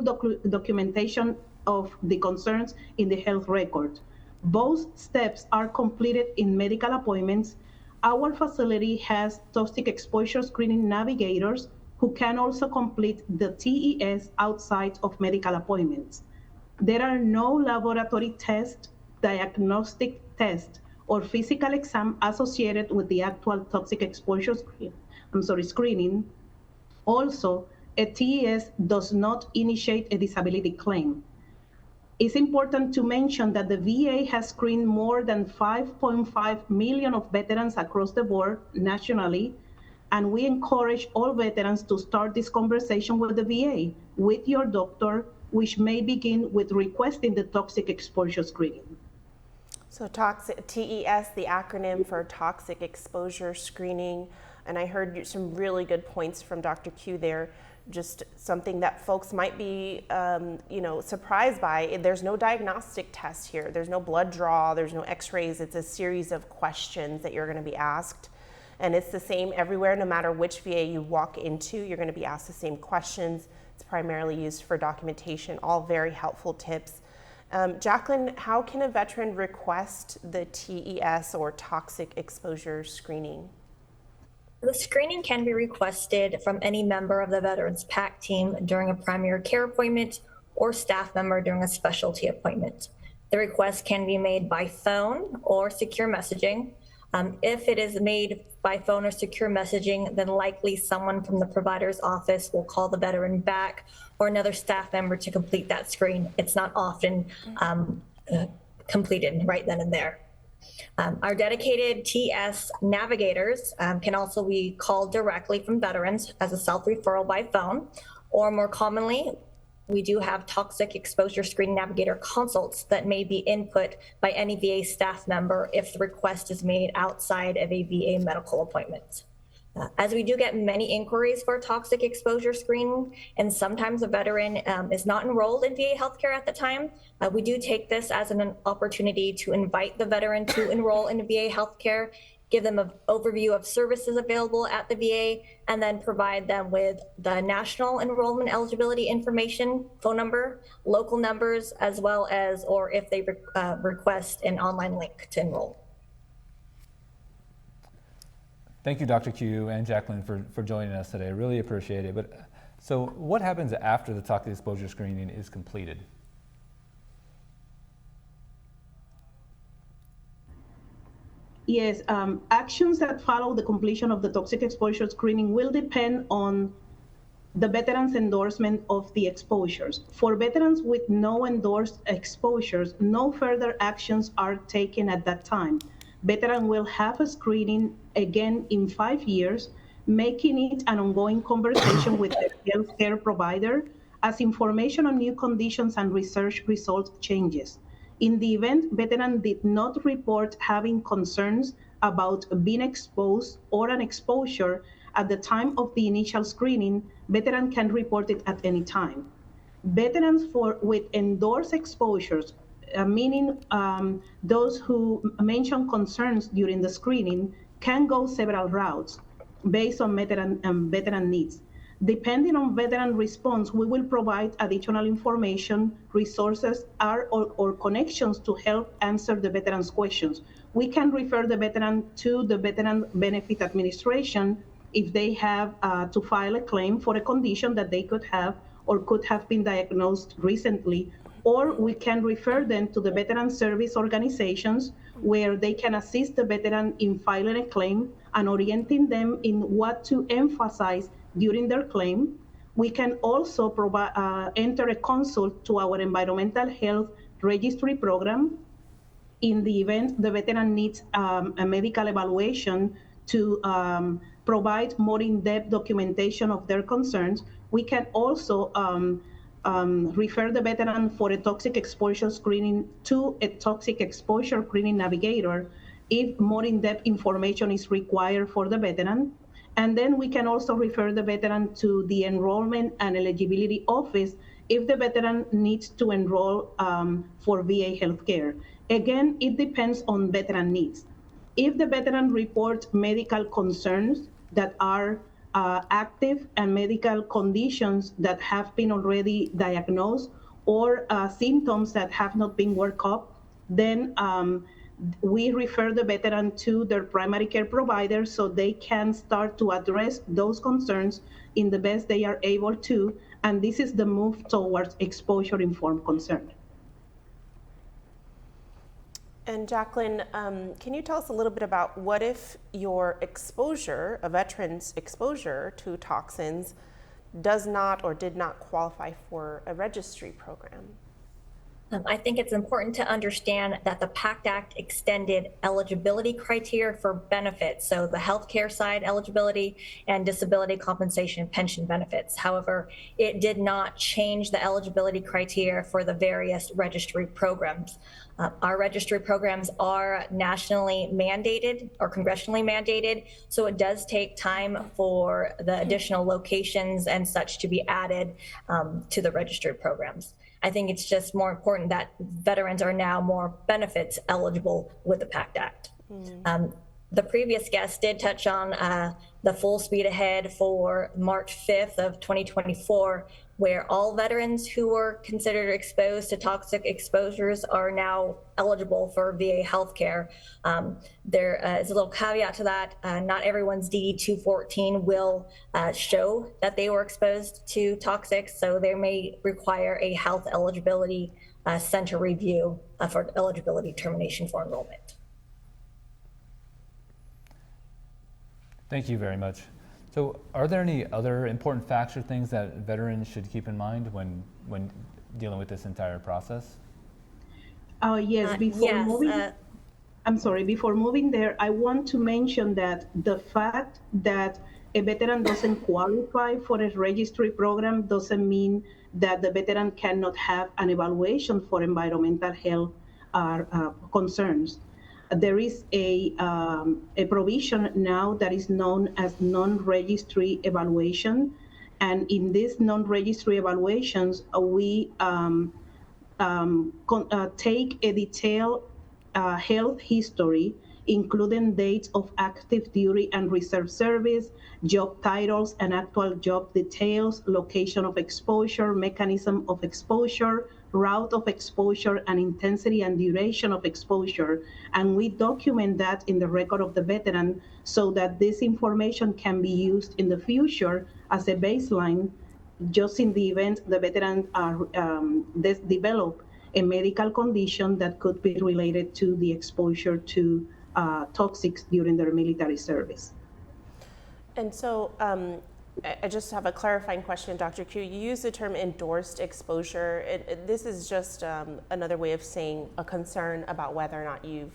documentation of the concerns in the health record. Both steps are completed in medical appointments. Our facility has toxic exposure screening navigators who can also complete the TES outside of medical appointments. There are no laboratory tests, diagnostic tests, or physical exam associated with the actual toxic exposure screening. Also, a TES does not initiate a disability claim. It's important to mention that the VA has screened more than 5.5 million of veterans across the board nationally, and we encourage all veterans to start this conversation with the VA, with your doctor, which may begin with requesting the toxic exposure screening. So TES, the acronym for toxic exposure screening, and I heard some really good points from Dr. Q there. Just something that folks might be, surprised by. There's no diagnostic test here. There's no blood draw. There's no x-rays. It's a series of questions that you're going to be asked. And it's the same everywhere, no matter which VA you walk into, you're going to be asked the same questions. It's primarily used for documentation, all very helpful tips. Jacqueline, how can a veteran request the TES or toxic exposure screening? The screening can be requested from any member of the Veterans PAC team during a primary care appointment or staff member during a specialty appointment. The request can be made by phone or secure messaging. If it is made by phone or secure messaging, then likely someone from the provider's office will call the veteran back or another staff member to complete that screen. It's not often completed right then and there. Our dedicated TS navigators can also be called directly from veterans as a self-referral by phone, or more commonly, we do have toxic exposure screening navigator consults that may be input by any VA staff member if the request is made outside of a VA medical appointment. As we do get many inquiries for toxic exposure screening, and sometimes a veteran is not enrolled in VA healthcare at the time, we do take this as an opportunity to invite the veteran to enroll in VA healthcare, give them an overview of services available at the VA, and then provide them with the national enrollment eligibility information, phone number, local numbers, as well as, or if they request an online link to enroll. Thank you, Dr. Q and Jacqueline, for joining us today. I really appreciate it. But so what happens after the toxic exposure screening is completed? Yes, actions that follow the completion of the toxic exposure screening will depend on the veteran's endorsement of the exposures. For veterans with no endorsed exposures, no further actions are taken at that time. Veteran will have a screening again in 5 years, making it an ongoing conversation with the healthcare provider as information on new conditions and research results changes. In the event veteran did not report having concerns about being exposed or an exposure at the time of the initial screening, veteran can report it at any time. Veterans with endorsed exposures, meaning those who mention concerns during the screening, can go several routes based on veteran needs. Depending on veteran response, we will provide additional information, resources, or connections to help answer the veteran's questions. We can refer the veteran to the Veteran Benefit Administration if they have to file a claim for a condition that they could have or could have been diagnosed recently, or we can refer them to the veteran service organizations where they can assist the veteran in filing a claim and orienting them in what to emphasize during their claim. We can also enter a consult to our environmental health registry program in the event the veteran needs a medical evaluation to provide more in-depth documentation of their concerns. We can also refer the veteran for a toxic exposure screening to a toxic exposure screening navigator if more in-depth information is required for the veteran. And then we can also refer the veteran to the enrollment and eligibility office if the veteran needs to enroll for VA healthcare. Again, it depends on veteran needs. If the veteran reports medical concerns that are active and medical conditions that have been already diagnosed or symptoms that have not been worked up, then we refer the veteran to their primary care provider so they can start to address those concerns in the best they are able to. And this is the move towards exposure-informed consent. And Jacqueline, can you tell us a little bit about what if your exposure, a veteran's exposure to toxins, does not or did not qualify for a registry program? I think it's important to understand that the PACT Act extended eligibility criteria for benefits, so the healthcare side eligibility and disability compensation and pension benefits. However, it did not change the eligibility criteria for the various registry programs. Our registry programs are nationally mandated or congressionally mandated, so it does take time for the additional locations and such to be added to the registry programs. I think it's just more important that veterans are now more benefits eligible with the PACT Act. The previous guest did touch on the full speed ahead for March 5th of 2024, where all veterans who were considered exposed to toxic exposures are now eligible for VA healthcare. There is a little caveat to that. Not everyone's DD-214 will show that they were exposed to toxics, so they may require a health eligibility center review for eligibility termination for enrollment. Thank you very much. So are there any other important facts or things that veterans should keep in mind when dealing with this entire process? Yes, before moving there, I want to mention that the fact that a veteran doesn't qualify for a registry program doesn't mean that the veteran cannot have an evaluation for environmental health concerns. There is a provision now that is known as non-registry evaluation. And in these non-registry evaluations, we take a detailed health history, including dates of active duty and reserve service, job titles and actual job details, location of exposure, mechanism of exposure, route of exposure, and intensity and duration of exposure. And we document that in the record of the veteran so that this information can be used in the future as a baseline, just in the event the veteran develop a medical condition that could be related to the exposure to toxics during their military service. And so I just have a clarifying question, Dr. Q. You use the term endorsed exposure. This is just another way of saying a concern about whether or not you've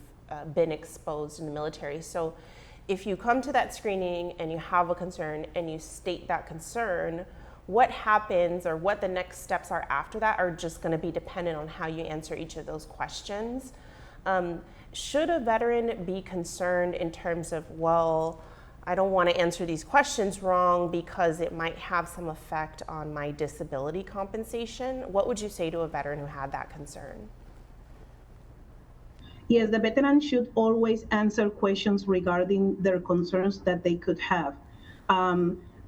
been exposed in the military. So if you come to that screening and you have a concern and you state that concern, what happens or what the next steps are after that are just going to be dependent on how you answer each of those questions. Should a veteran be concerned in terms of, well, I don't want to answer these questions wrong because it might have some effect on my disability compensation? What would you say to a veteran who had that concern? Yes, the veteran should always answer questions regarding their concerns that they could have.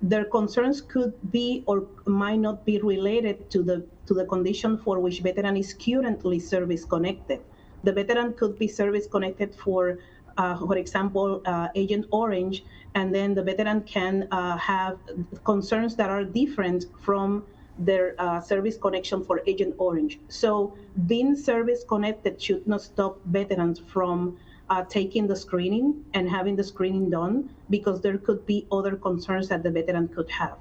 Their concerns could be or might not be related to the condition for which veteran is currently service connected. The veteran could be service connected for for example, Agent Orange, and then the veteran can have concerns that are different from their service connection for Agent Orange. So being service connected should not stop veterans from taking the screening and having the screening done, because there could be other concerns that the veteran could have.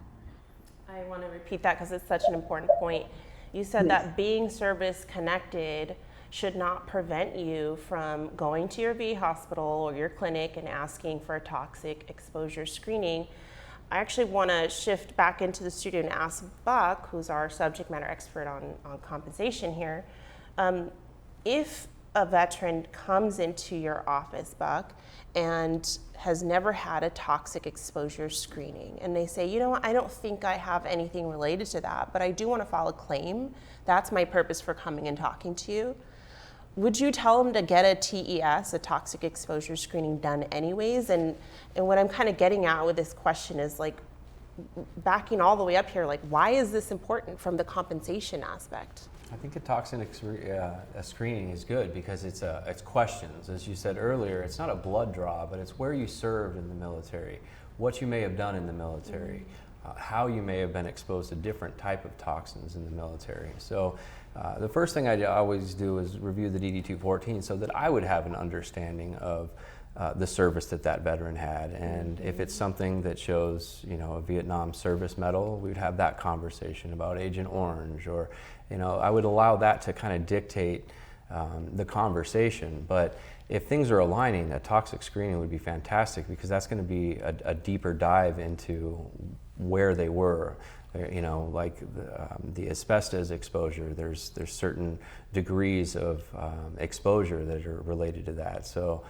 I want to repeat that because it's such an important point. You said that being service connected should not prevent you from going to your VA hospital or your clinic and asking for a toxic exposure screening. I actually want to shift back into the studio and ask Buck, who's our subject matter expert on compensation here, if a veteran comes into your office, Buck, and has never had a toxic exposure screening, and they say, you know what, I don't think I have anything related to that, but I do want to file a claim. That's my purpose for coming and talking to you. Would you tell them to get a TES, a toxic exposure screening, done anyways? And what I'm kind of getting at with this question is, like, backing all the way up here, like, why is this important from the compensation aspect? I think a toxin screening is good because it's questions. As you said earlier, it's not a blood draw, but it's where you served in the military, what you may have done in the military, how you may have been exposed to different type of toxins in the military. So the first thing I always do is review the DD-214 so that I would have an understanding of the service that veteran had. And if it's something that shows, you know, a Vietnam service medal, we would have that conversation about Agent Orange, or, you know, I would allow that to kind of dictate the conversation. But if things are aligning, a toxic screening would be fantastic, because that's going to be a deeper dive into where they were. You know, like the asbestos exposure, there's certain degrees of exposure that are related to that. So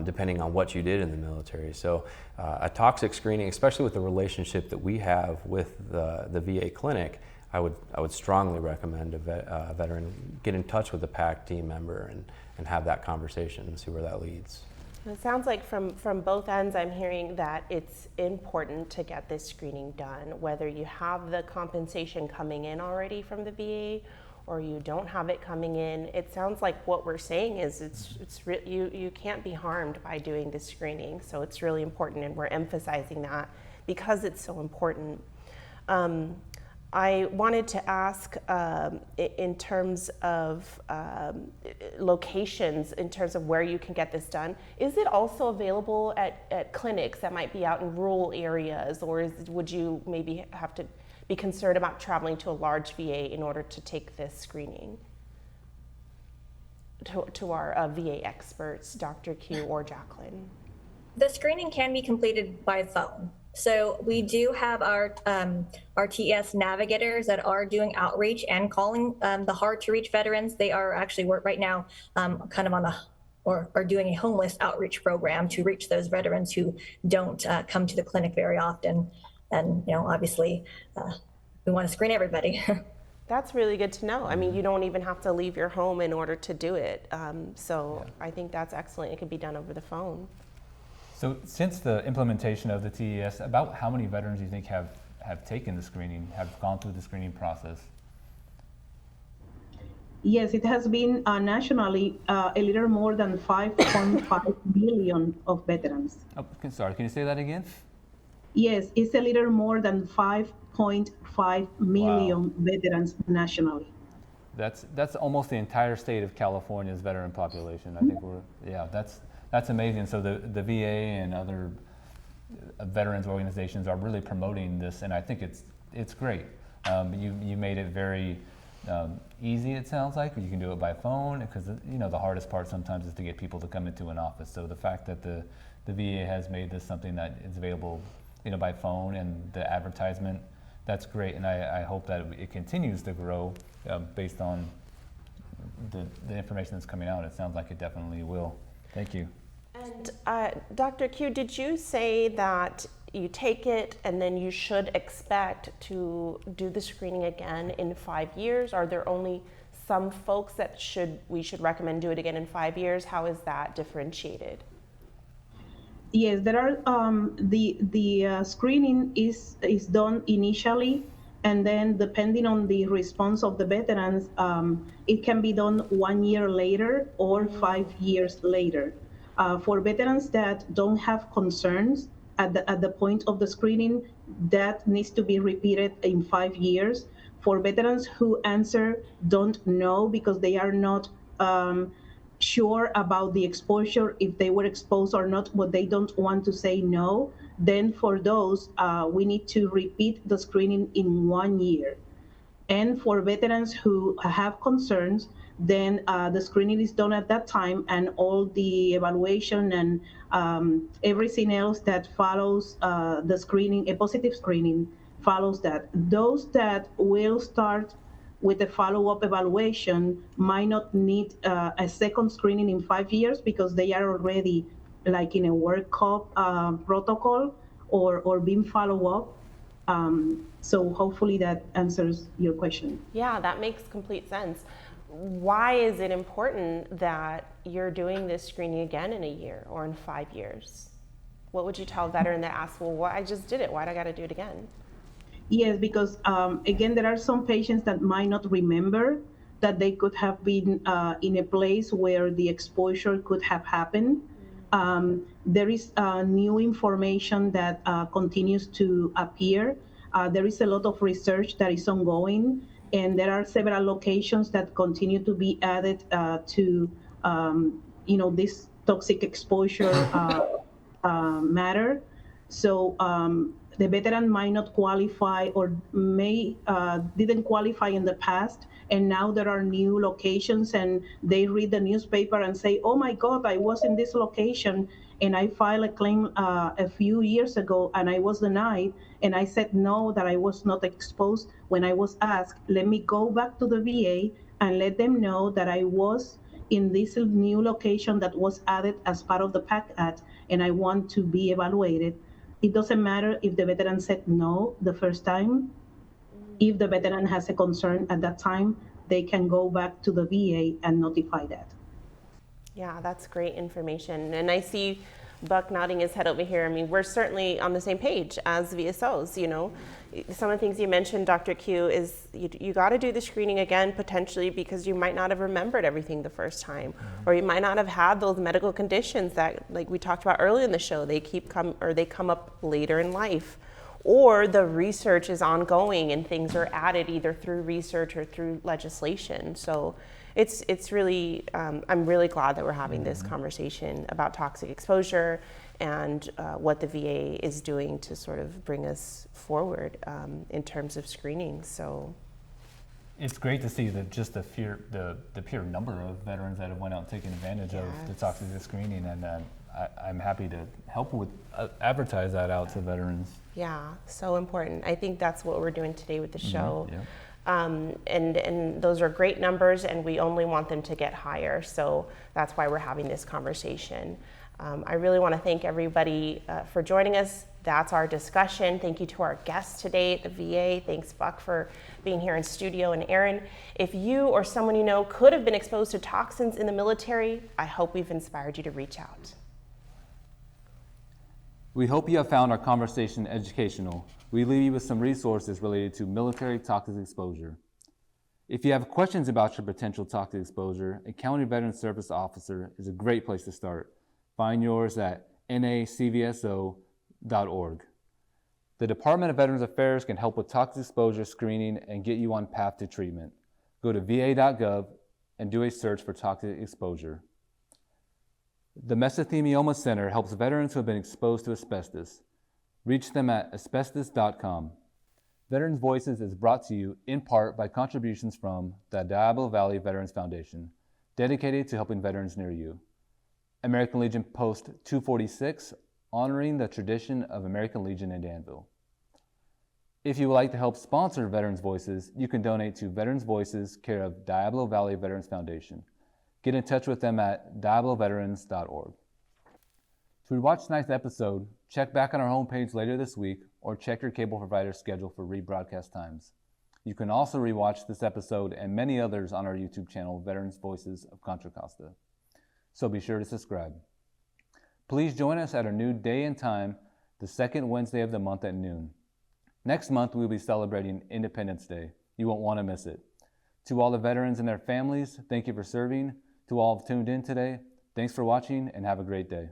depending on what you did in the military. So a toxic screening, especially with the relationship that we have with the VA clinic, I would strongly recommend a veteran get in touch with a PAC team member and have that conversation and see where that leads. It sounds like from both ends, I'm hearing that it's important to get this screening done, whether you have the compensation coming in already from the VA or you don't have it coming in. It sounds like what we're saying is you can't be harmed by doing this screening, so it's really important, and we're emphasizing that because it's so important. I wanted to ask in terms of locations, in terms of where you can get this done, is it also available at clinics that might be out in rural areas, or would you maybe have to be concerned about traveling to a large VA in order to take this screening? To our VA experts, Dr. Q or Jacqueline. The screening can be completed by phone. So we do have our TES navigators that are doing outreach and calling the hard to reach veterans. They are actually right now kind of on are doing a homeless outreach program to reach those veterans who don't come to the clinic very often. And, you know, obviously we want to screen everybody. That's really good to know. I mean, you don't even have to leave your home in order to do it. So I think that's excellent. It can be done over the phone. So since the implementation of the TES, about how many veterans do you think have taken the screening, have gone through the screening process? Yes, it has been nationally a little more than 5.5 million of veterans. Oh, sorry, can you say that again? Yes, it's a little more than 5.5 million veterans nationally. That's almost the entire state of California's veteran population. I think that's amazing. So the VA and other veterans organizations are really promoting this, and I think it's great. You made it very easy, it sounds like. You can do it by phone, because you know the hardest part sometimes is to get people to come into an office. So the fact that the VA has made this something that is available, you know, by phone, and the advertisement, that's great. And I hope that it continues to grow based on the information that's coming out. It sounds like it definitely will. Thank you. And Dr. Q, did you say that you take it and then you should expect to do the screening again in 5 years? Are there only some folks that we should recommend do it again in 5 years? How is that differentiated? Yes, there are the screening is done initially, and then depending on the response of the veterans, it can be done 1 year later or 5 years later. For veterans that don't have concerns at the point of the screening, that needs to be repeated in 5 years. For veterans who answer don't know because they are not sure about the exposure, if they were exposed or not, but they don't want to say no, then for those, we need to repeat the screening in 1 year. And for veterans who have concerns, then the screening is done at that time, and all the evaluation and everything else that follows the screening, a positive screening, follows that. Those that will start with a follow-up evaluation might not need a second screening in 5 years because they are already like in a workup protocol or being followed up. So hopefully that answers your question. Yeah, that makes complete sense. Why is it important that you're doing this screening again in a year or in 5 years? What would you tell a veteran that asks, well, why I just did it, why do I got to do it again? Yes, because again, there are some patients that might not remember that they could have been in a place where the exposure could have happened. There is new information that continues to appear. There is a lot of research that is ongoing, and there are several locations that continue to be added to, this toxic exposure matter. So the veteran might not qualify or may didn't qualify in the past, and now there are new locations and they read the newspaper and say, oh my God, I was in this location and I filed a claim a few years ago and I was denied, and I said no, that I was not exposed. When I was asked, let me go back to the VA and let them know that I was in this new location that was added as part of the PACT Act and I want to be evaluated. It doesn't matter if the veteran said no the first time. If the veteran has a concern at that time, they can go back to the VA and notify that. Yeah, that's great information. And I see Buck nodding his head over here. I mean, we're certainly on the same page as VSOs, Some of the things you mentioned, Dr. Q, is you got to do the screening again, potentially because you might not have remembered everything the first time, or you might not have had those medical conditions that, like we talked about earlier in the show, they come up later in life, or the research is ongoing and things are added either through research or through legislation. So it's really, I'm really glad that we're having this conversation about toxic exposure and what the VA is doing to sort of bring us forward in terms of screening. So it's great to see the pure number of veterans that have went out and taken advantage of the toxic screening, and I'm happy to help with advertise that out to veterans. Yeah, so important. I think that's what we're doing today with the show. Yeah. And those are great numbers, and we only want them to get higher. So that's why we're having this conversation. I really want to thank everybody for joining us. That's our discussion. Thank you to our guests today at the VA. Thanks, Buck, for being here in studio, and Aaron. If you or someone you know could have been exposed to toxins in the military, I hope we've inspired you to reach out. We hope you have found our conversation educational. We leave you with some resources related to military toxic exposure. If you have questions about your potential toxic exposure, a County Veteran Service Officer is a great place to start. Find yours at nacvso.org. The Department of Veterans Affairs can help with toxic exposure screening and get you on path to treatment. Go to va.gov and do a search for toxic exposure. The Mesothelioma Center helps veterans who have been exposed to asbestos. Reach them at asbestos.com. Veterans Voices is brought to you in part by contributions from the Diablo Valley Veterans Foundation, dedicated to helping veterans near you. American Legion Post 246, honoring the tradition of American Legion in Danville. If you would like to help sponsor Veterans Voices, you can donate to Veterans Voices, care of Diablo Valley Veterans Foundation. Get in touch with them at diabloveterans.org. To rewatch tonight's episode, check back on our homepage later this week or check your cable provider's schedule for rebroadcast times. You can also rewatch this episode and many others on our YouTube channel, Veterans Voices of Contra Costa. So be sure to subscribe. Please join us at our new day and time, the second Wednesday of the month at noon. Next month, we'll be celebrating Independence Day. You won't want to miss it. To all the veterans and their families, thank you for serving. To all who tuned in today, Thanks for watching and have a great day.